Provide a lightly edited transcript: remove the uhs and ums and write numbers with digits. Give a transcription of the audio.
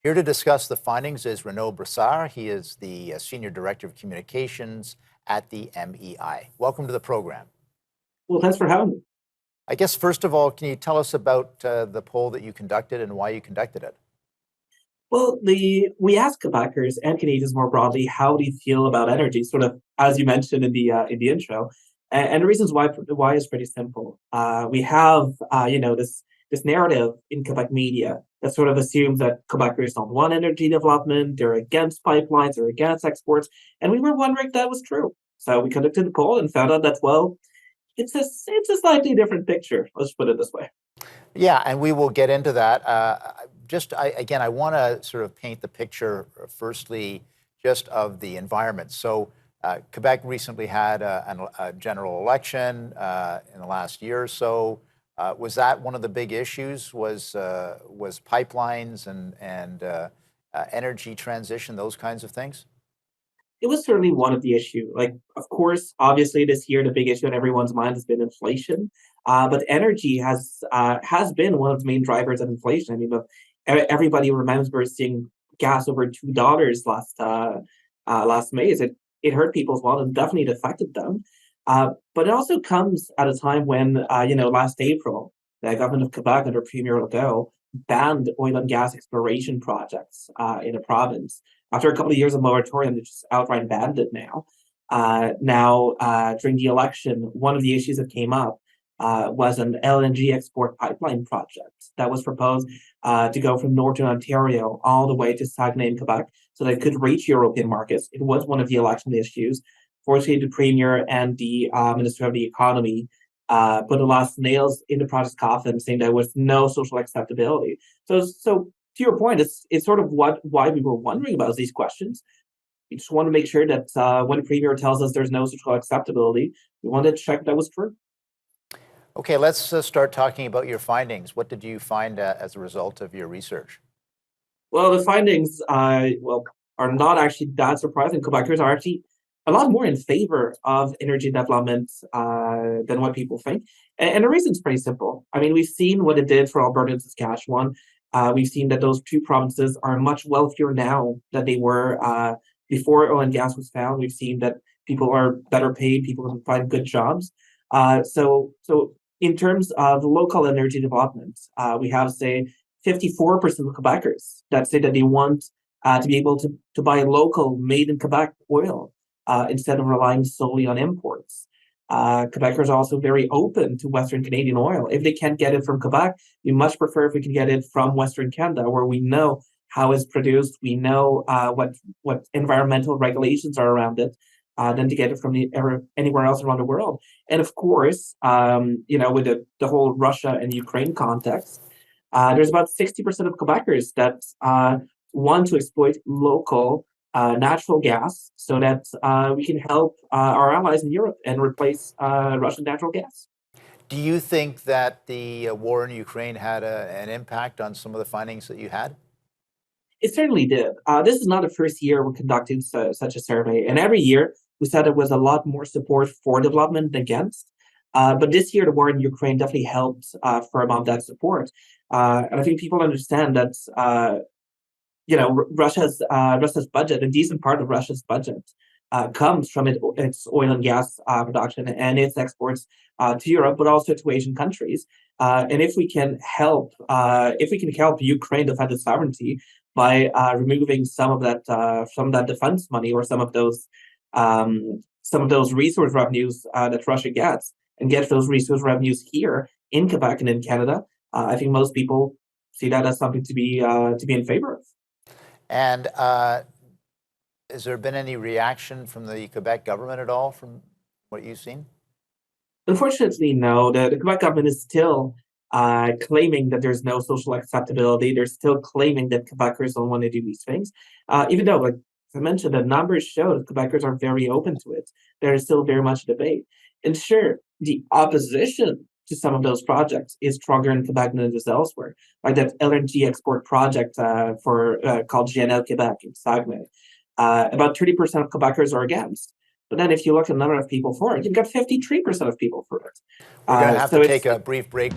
Here to discuss the findings is Renaud Brossard. He is the Senior Director of Communications at the MEI. Welcome to the program. Well, thanks for having me. I guess, first of all, can you tell us about the poll that you conducted and why you conducted it? Well, we asked Quebecers and Canadians more broadly, how do you feel about energy? Sort of as you mentioned in the intro, and the reasons why is pretty simple. We have this narrative in Quebec media that sort of assumes that Quebecers don't want energy development, they're against pipelines, they're against exports, and we were wondering if that was true. So we conducted the poll and found out that it's a slightly different picture. Let's put it this way. Yeah, and we will get into that. Again, I want to sort of paint the picture, firstly, just of the environment. So Quebec recently had a general election in the last year or so. Was that one of the big issues? Was pipelines and energy transition, those kinds of things? It was certainly one of the issue. Like, of course, obviously this year the big issue in everyone's mind has been inflation, but energy has been one of the main drivers of inflation. I mean, everybody remembers seeing gas over $2 last May. It hurt people's wallet and definitely affected them. But it also comes at a time when last April the government of Quebec under Premier Legault banned oil and gas exploration projects in the province. After a couple of years of moratorium, they just outright banned it now. During the election, one of the issues that came up was an LNG export pipeline project that was proposed to go from Northern Ontario all the way to Saguenay in Quebec so that it could reach European markets. It was one of the election issues. Fortunately, the Premier and the Minister of the Economy put the last nails in the project's coffin, saying there was no social acceptability. So to your point, it's sort of why we were wondering about these questions. We just want to make sure that when the Premier tells us there's no social acceptability, we wanted to check that was true. Okay, let's start talking about your findings. What did you find as a result of your research? Well, the findings are not actually that surprising. Quebecers are actually a lot more in favor of energy development than what people think. And the reason's pretty simple. I mean, we've seen what it did for Alberta and Saskatchewan. We've seen that those two provinces are much wealthier now than they were before oil and gas was found. We've seen that people are better paid, people can find good jobs. So in terms of local energy development, we have, say, 54% of Quebecers that say that they want to be able to buy local, made in Quebec oil instead of relying solely on imports. Quebecers are also very open to Western Canadian oil. If they can't get it from Quebec, we much prefer if we can get it from Western Canada, where we know how it's produced, we know what environmental regulations are around it, than to get it from anywhere else around the world. And of course, with the whole Russia and Ukraine context, there's about 60% of Quebecers that want to exploit local natural gas so that we can help our allies in Europe and replace Russian natural gas. Do you think that the war in Ukraine had an impact on some of the findings that you had? It certainly did. This is not the first year we're conducting such a survey, and every year we said there was a lot more support for development than against. But this year, the war in Ukraine definitely helped firm up that support. And I think people understand that Russia's budget, a decent part of Russia's budget, comes from its oil and gas production and its exports to Europe, but also to Asian countries. And if we can help Ukraine defend its sovereignty by removing some of that defense money or some of those resource revenues that Russia gets, and get those resource revenues here in Quebec and in Canada, I think most people see that as something to be in favor of. And has there been any reaction from the Quebec government at all from what you've seen? Unfortunately, no. The Quebec government is still claiming that there's no social acceptability. They're still claiming that Quebecers don't want to do these things, even though, like as I mentioned, the numbers show that Quebecers are very open to it. There is still very much debate. And sure, the opposition to some of those projects is stronger in Quebec than it is elsewhere. Like that LNG export project called GNL Quebec in Saguenay. About 30% of Quebecers are against. But then if you look at the number of people for it, you've got 53% of people for it. We're going to have to take a brief break.